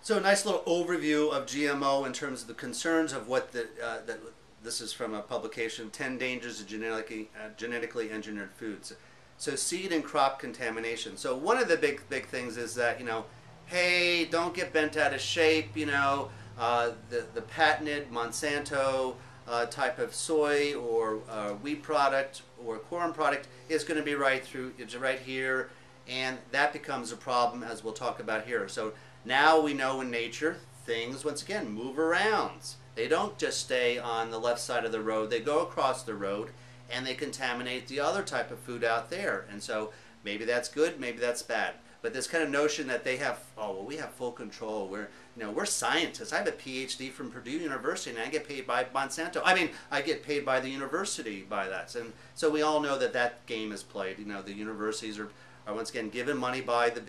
So a nice little overview of GMO in terms of the concerns of what this is from a publication, 10 Dangers of Genetically Engineered Foods. So seed and crop contamination. So one of the big things is that, hey, don't get bent out of shape, the patented Monsanto type of soy or wheat product or corn product is going to be it's right here, and that becomes a problem, as we'll talk about here. So now we know in nature things, once again, move around. They don't just stay on the left side of the road. They go across the road and they contaminate the other type of food out there. And so maybe that's good, maybe that's bad. But this kind of notion that they have, oh, well, we have full control. We're scientists. I have a PhD from Purdue University and I get paid by Monsanto. I mean, I get paid by the university by that. And so we all know that that game is played. The universities are once again given money by the,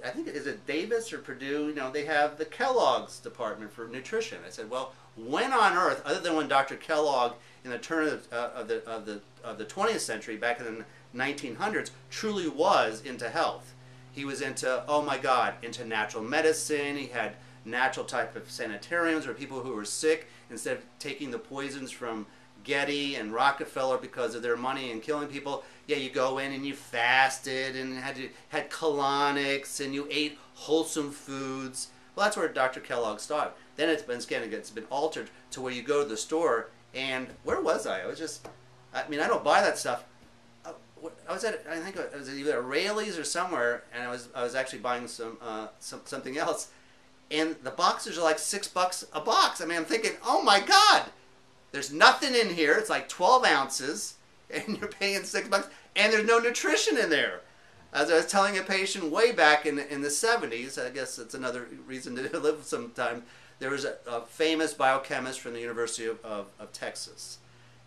I think, is it Davis or Purdue? They have the Kellogg's department for nutrition. I said, well, when on earth, other than when Dr. Kellogg in the turn of the 20th century, back in the 1900s, truly was into health. He was into, oh my God, into natural medicine. He had natural type of sanitariums where people who were sick, instead of taking the poisons from Getty and Rockefeller because of their money and killing people, yeah, you go in and you fasted and had colonics and you ate wholesome foods. Well, that's where Dr. Kellogg started. Then it's been altered to where you go to the store and where was I? I don't buy that stuff. I was at, I think it was either at Rayleigh's or somewhere, and I was actually buying something else, and the boxes are like $6 a box. I mean, I'm thinking, oh my God, there's nothing in here. It's like 12 ounces, and you're paying $6, and there's no nutrition in there. As I was telling a patient way back in the 70s, I guess it's another reason to live sometime. There was a famous biochemist from the University of Texas.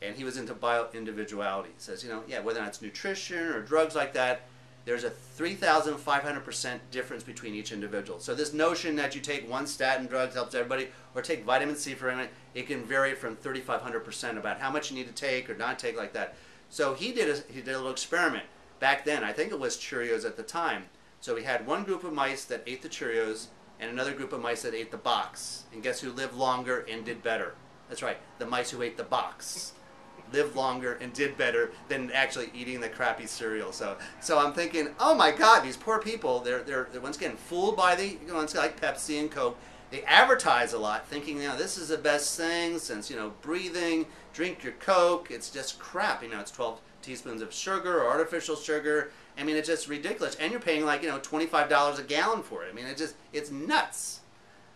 And he was into bio-individuality. He says, yeah, whether or not it's nutrition or drugs like that, there's a 3,500% difference between each individual. So this notion that you take one statin drug helps everybody, or take vitamin C for everyone, it can vary from 3,500% about how much you need to take or not take like that. So he did a little experiment. Back then, I think it was Cheerios at the time. So he had one group of mice that ate the Cheerios and another group of mice that ate the box. And guess who lived longer and did better? That's right, the mice who ate the box lived longer and did better than actually eating the crappy cereal. So I'm thinking, oh my God, these poor people, they're once again fooled by it's like Pepsi and Coke. They advertise a lot thinking, this is the best thing since, breathing, drink your Coke. It's just crap. It's 12 teaspoons of sugar or artificial sugar. I mean, it's just ridiculous. And you're paying like, $25 a gallon for it. I mean, it's nuts.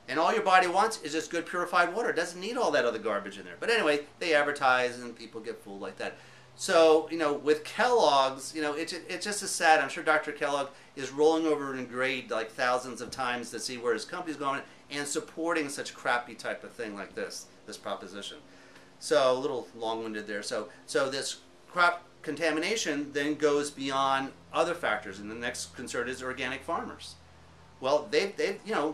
And all your body wants is just good purified water. It doesn't need all that other garbage in there. But anyway, they advertise and people get fooled like that. So, with Kellogg's, it's just as sad. I'm sure Dr. Kellogg is rolling over in grade like thousands of times to see where his company's going and supporting such crappy type of thing like this proposition. So, a little long-winded there. So this crop contamination then goes beyond other factors. And the next concern is organic farmers. Well, they've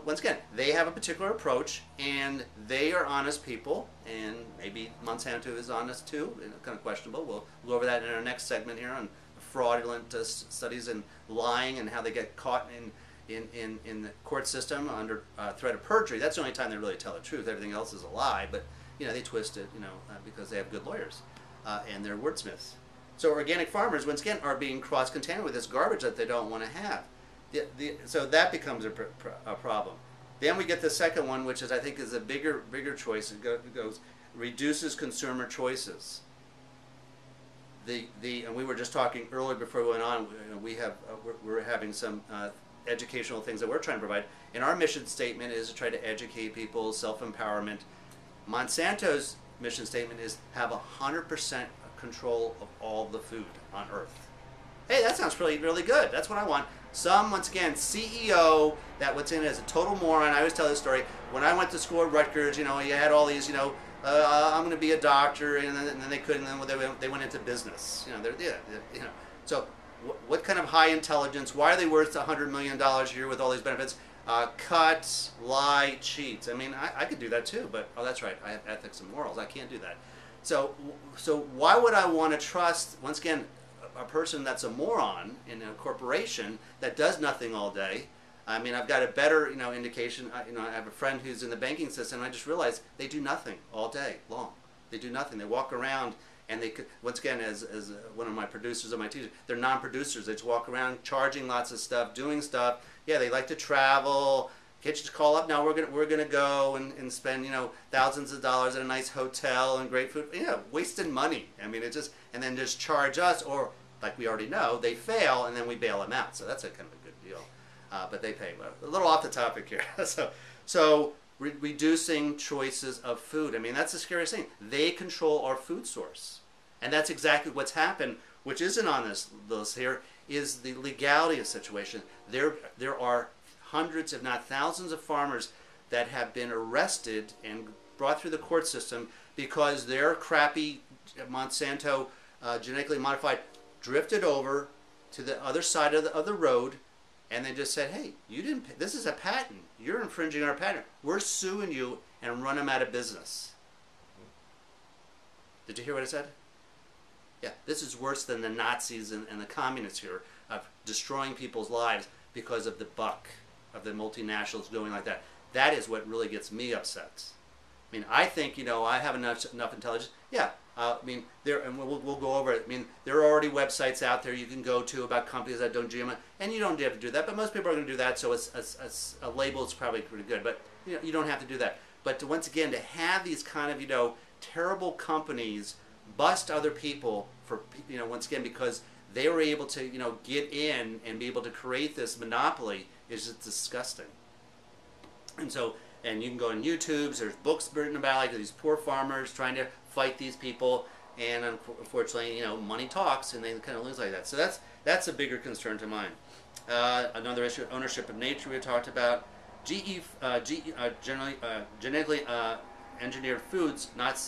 once again, they have a particular approach, and they are honest people, and maybe Monsanto is honest too, kind of questionable. We'll go over that in our next segment here on fraudulent studies and lying and how they get caught in the court system under threat of perjury. That's the only time they really tell the truth. Everything else is a lie, but they twist it, because they have good lawyers and they're wordsmiths. So organic farmers, once again, are being cross-contaminated with this garbage that they don't want to have. So that becomes a problem. Then we get the second one, which I think is a bigger choice. It goes reduces consumer choices. And we were just talking earlier before we went on. We're having some educational things that we're trying to provide. And our mission statement is to try to educate people, self-empowerment. Monsanto's mission statement is have 100% control of all the food on Earth. Hey, that sounds really, really good. That's what I want. Once again, CEO that what's in it is a total moron. I always tell this story. When I went to school at Rutgers, you had all these, I'm going to be a doctor, and then they couldn't. And then they went into business. So what kind of high intelligence? Why are they worth $100 million a year with all these benefits? Cut, lie, cheat. I mean, I could do that too, but that's right. I have ethics and morals. I can't do that. So why would I want to trust, once again, a person that's a moron in a corporation that does nothing all day, I mean, I've got a better, indication. I have a friend who's in the banking system, and I just realized they do nothing all day long. They do nothing. They walk around, and they could, once again, as one of my producers and my teachers, they're non-producers. They just walk around charging lots of stuff, doing stuff. Yeah, they like to travel. Can't you just call up? No, we're gonna go and spend thousands of dollars at a nice hotel and great food. Yeah, wasting money. I mean, it just, and then just charge us, or like we already know, they fail, and then we bail them out. So that's a kind of a good deal. But they pay. A little off the topic here. so reducing choices of food. I mean, that's the scariest thing. They control our food source. And that's exactly what's happened, which isn't on this list here, is the legality of the situation. There are hundreds, if not thousands, of farmers that have been arrested and brought through the court system because their crappy Monsanto genetically modified drifted over to the other side of the road. And they just said, hey, you didn't pay. This is a patent. You're infringing our patent. We're suing you and run them out of business. Did you hear what I said? Yeah, this is worse than the Nazis and the communists here of destroying people's lives because of the buck, of the multinationals going like that. That is what really gets me upset. I mean, I think, I have enough intelligence. Yeah, I mean, and we'll go over it. I mean, there are already websites out there you can go to about companies that don't GMO, and you don't have to do that, but most people are going to do that, so it's a label is probably pretty good, but you don't have to do that. But once again, to have these kind of, terrible companies bust other people for, once again, because they were able to, get in and be able to create this monopoly is just disgusting. And so, and you can go on YouTube, there's books written about like these poor farmers trying to fight these people, and unfortunately, money talks, and they kind of lose like that. So that's a bigger concern to mine. Another issue, ownership of nature we talked about. Genetically engineered foods not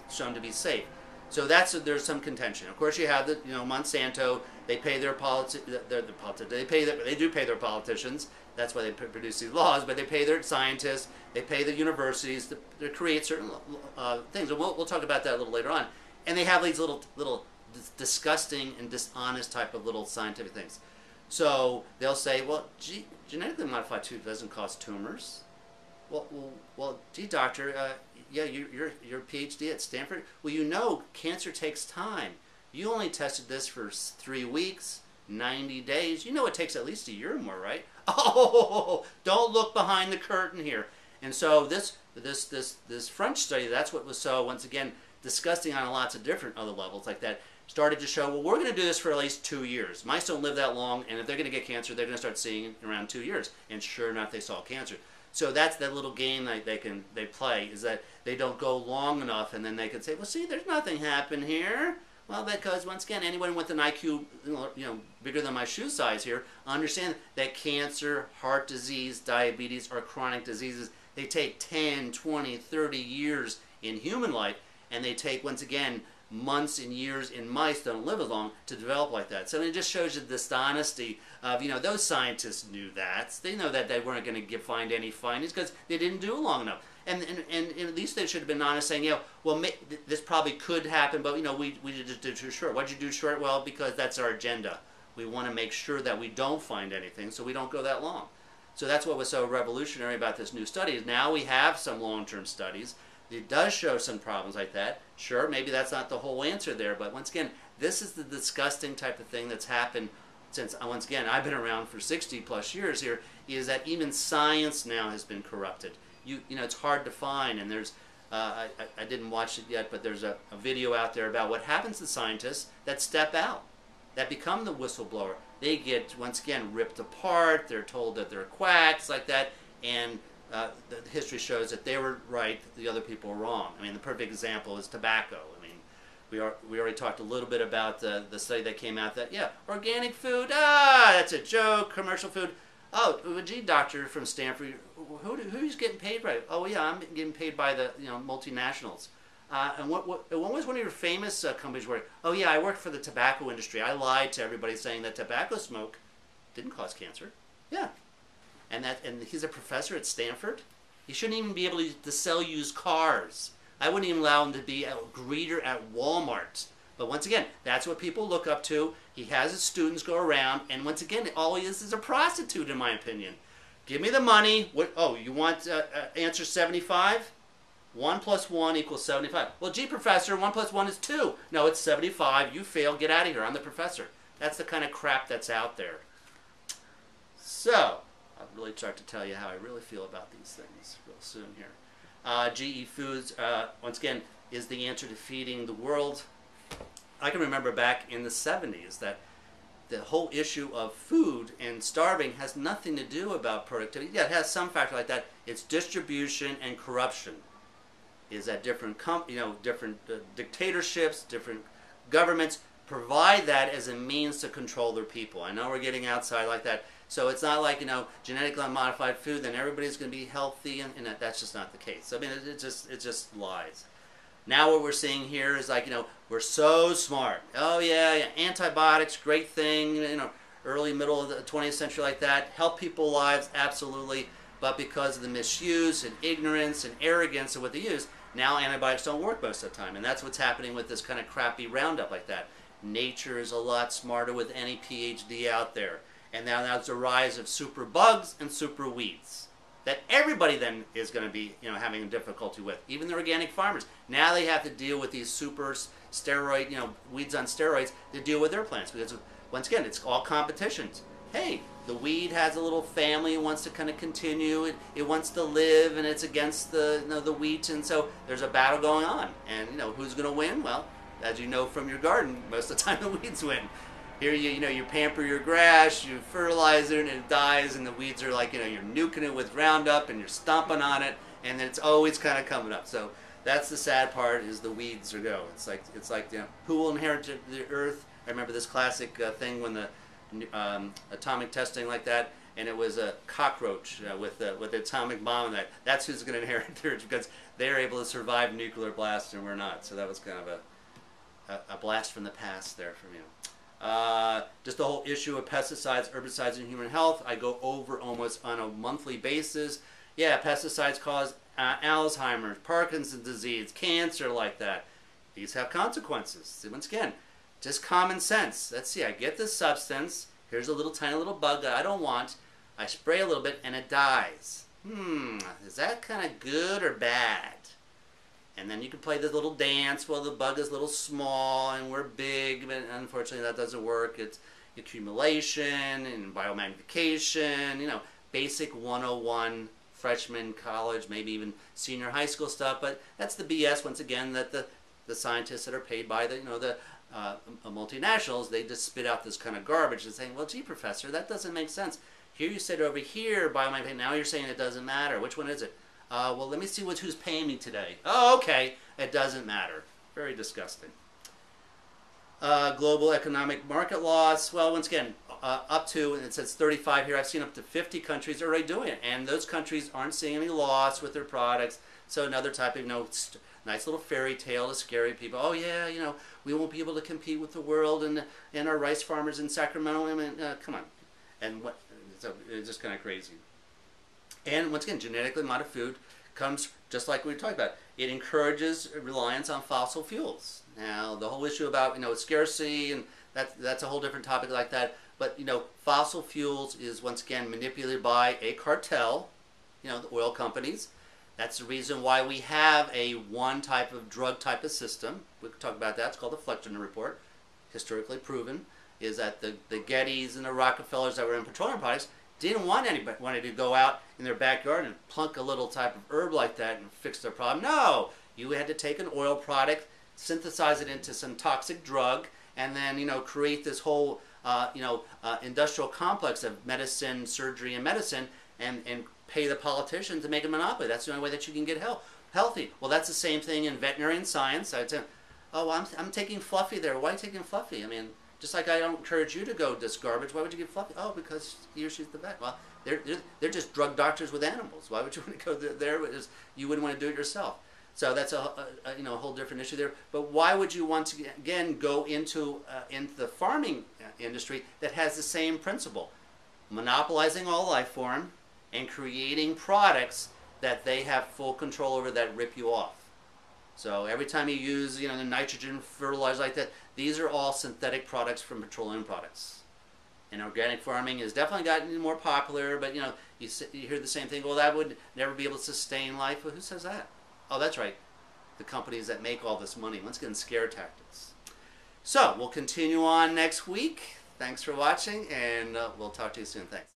shown to be safe. So there's some contention. Of course, you have the Monsanto. They pay their they do pay their politicians. That's why they produce these laws. But they pay their scientists. They pay the universities to create certain things. And we'll talk about that a little later on. And they have these little disgusting and dishonest type of little scientific things. So they'll say, well, gee, genetically modified food doesn't cause tumors. Well, gee, doctor, yeah, you're a PhD at Stanford. Well, cancer takes time. You only tested this for 3 weeks, 90 days. It takes at least a year or more, right? Oh, don't look behind the curtain here. And so this French study, that's what was so, once again, disgusting on lots of different other levels like that, started to show, well, we're going to do this for at least 2 years. Mice don't live that long, and if they're going to get cancer, they're going to start seeing it in around 2 years. And sure enough, they saw cancer. So that's that little game they play, is that they don't go long enough, and then they can say, well, see, there's nothing happened here. Well, because once again, anyone with an IQ, bigger than my shoe size here, understand that cancer, heart disease, diabetes are chronic diseases. They take 10, 20, 30 years in human life, and they take, once again, months and years in mice that don't live as long to develop like that. So it just shows you the dishonesty of, those scientists knew that. They know that they weren't going to find any findings because they didn't do it long enough. And at least they should have been honest, saying, well, this probably could happen, but, we just did too short. Why'd you do short? Well, because that's our agenda. We want to make sure that we don't find anything, so we don't go that long. So that's what was so revolutionary about this new study. Is now we have some long-term studies. It does show some problems like that. Sure, maybe that's not the whole answer there, but once again, this is the disgusting type of thing that's happened since, once again, I've been around for 60 plus years here, is that even science now has been corrupted. It's hard to find, and there's, I didn't watch it yet, but there's a video out there about what happens to scientists that step out, that become the whistleblower. They get, once again, ripped apart, they're told that they're quacks like that, and the history shows that they were right, the other people were wrong. I mean, the perfect example is tobacco. I mean, we already talked a little bit about the study that came out that, yeah, organic food, that's a joke, commercial food. Oh, gee, doctor from Stanford, who's getting paid by it? Oh, yeah, I'm getting paid by the multinationals. And what was one of your famous companies where, oh, yeah, I worked for the tobacco industry. I lied to everybody saying that tobacco smoke didn't cause cancer. Yeah. And he's a professor at Stanford. He shouldn't even be able to sell used cars. I wouldn't even allow him to be a greeter at Walmart. But once again, that's what people look up to. He has his students go around, and once again, all he is a prostitute, in my opinion. Give me the money. What? Oh, you want answer 75? 1 plus 1 equals 75. Well, gee, professor, 1 plus 1 is 2. No, it's 75. You fail. Get out of here. I'm the professor. That's the kind of crap that's out there. So, I'll really start to tell you how I really feel about these things real soon here. GE Foods, once again, is the answer to feeding the world. I can remember back in the 70s that the whole issue of food and starving has nothing to do about productivity. Yeah, it has some factor like that. It's distribution and corruption. Is that different, different dictatorships, different governments provide that as a means to control their people. I know we're getting outside like that. So it's not like, genetically modified food, then everybody's going to be healthy, and that's just not the case. I mean, it just lies. Now what we're seeing here is like, we're so smart. Oh yeah, antibiotics, great thing, early, middle of the 20th century like that. Help people's lives, absolutely. But because of the misuse and ignorance and arrogance of what they use, now antibiotics don't work most of the time. And that's what's happening with this kind of crappy Roundup like that. Nature is a lot smarter with any PhD out there. And now that's the rise of super bugs and super weeds that everybody then is going to be, having difficulty with. Even the organic farmers. Now they have to deal with these super steroid, weeds on steroids to deal with their plants. Because once again, it's all competitions. Hey, the weed has a little family, it wants to kind of continue, it wants to live, and it's against the the wheat, and so there's a battle going on. And who's going to win? Well, as you know from your garden, most of the time the weeds win. Here you pamper your grass, you fertilize it, and it dies, and the weeds are like, you're nuking it with Roundup, and you're stomping on it, and it's always kind of coming up. So that's the sad part, is the weeds are go. It's like who will inherit the earth? I remember this classic thing when the atomic testing like that, and it was a cockroach with the atomic bomb, and that's who's going to inherit the earth, because they're able to survive nuclear blast and we're not. So that was kind of a blast from the past there from you. Just the whole issue of pesticides, herbicides, and human health, I go over almost on a monthly basis. Yeah, pesticides cause Alzheimer's, Parkinson's disease, cancer like that. These have consequences. See, once again, just common sense. Let's see, I get this substance. Here's a little tiny little bug that I don't want. I spray a little bit and it dies. Is that kind of good or bad? And then you can play this little dance. Well, the bug is a little small and we're big, but unfortunately that doesn't work. It's accumulation and biomagnification, basic 101 freshman college, maybe even senior high school stuff. But that's the BS, once again, that the scientists that are paid by the multinationals, they just spit out this kind of garbage and saying, well, gee, professor, that doesn't make sense. Here you said over here, biomagnification, now you're saying it doesn't matter. Which one is it? Well, let me see who's paying me today. Oh, okay. It doesn't matter. Very disgusting. Global economic market loss. Well, once again, up to, and it says 35 here, I've seen up to 50 countries already doing it. And those countries aren't seeing any loss with their products. So another type of, nice little fairy tale to scare people. Oh, yeah, we won't be able to compete with the world and our rice farmers in Sacramento. I mean, come on. And it's just kind of crazy. And once again, genetically modified food comes just like we were talking about. It encourages reliance on fossil fuels. Now, the whole issue about scarcity, and that's a whole different topic like that. But fossil fuels is once again manipulated by a cartel, the oil companies. That's the reason why we have a one type of drug type of system. We can talk about that. It's called the Fletcher Report, historically proven, is that the Gettys and the Rockefellers that were in petroleum products didn't want anybody to go out in their backyard and plunk a little type of herb like that and fix their problem. No, you had to take an oil product, synthesize it into some toxic drug, and then create this whole industrial complex of medicine, surgery, and medicine, and pay the politicians to make a monopoly. That's the only way that you can get healthy. Well, that's the same thing in veterinary science. I'd say, oh, I'm taking Fluffy there. Why are you taking Fluffy? I mean, just like I don't encourage you to go this garbage. Why would you give Fluffy? Oh, because he or she's the vet. Well, they're just drug doctors with animals. Why would you want to go there? You wouldn't want to do it yourself. So that's a whole different issue there. But why would you want to again go into the farming industry that has the same principle, monopolizing all life form and creating products that they have full control over that rip you off? So every time you use the nitrogen fertilizer like that, these are all synthetic products from petroleum products. And organic farming has definitely gotten more popular, but you hear the same thing. Well, that would never be able to sustain life. Well, who says that? Oh, that's right. The companies that make all this money. Once again, scare tactics. So we'll continue on next week. Thanks for watching, and we'll talk to you soon. Thanks.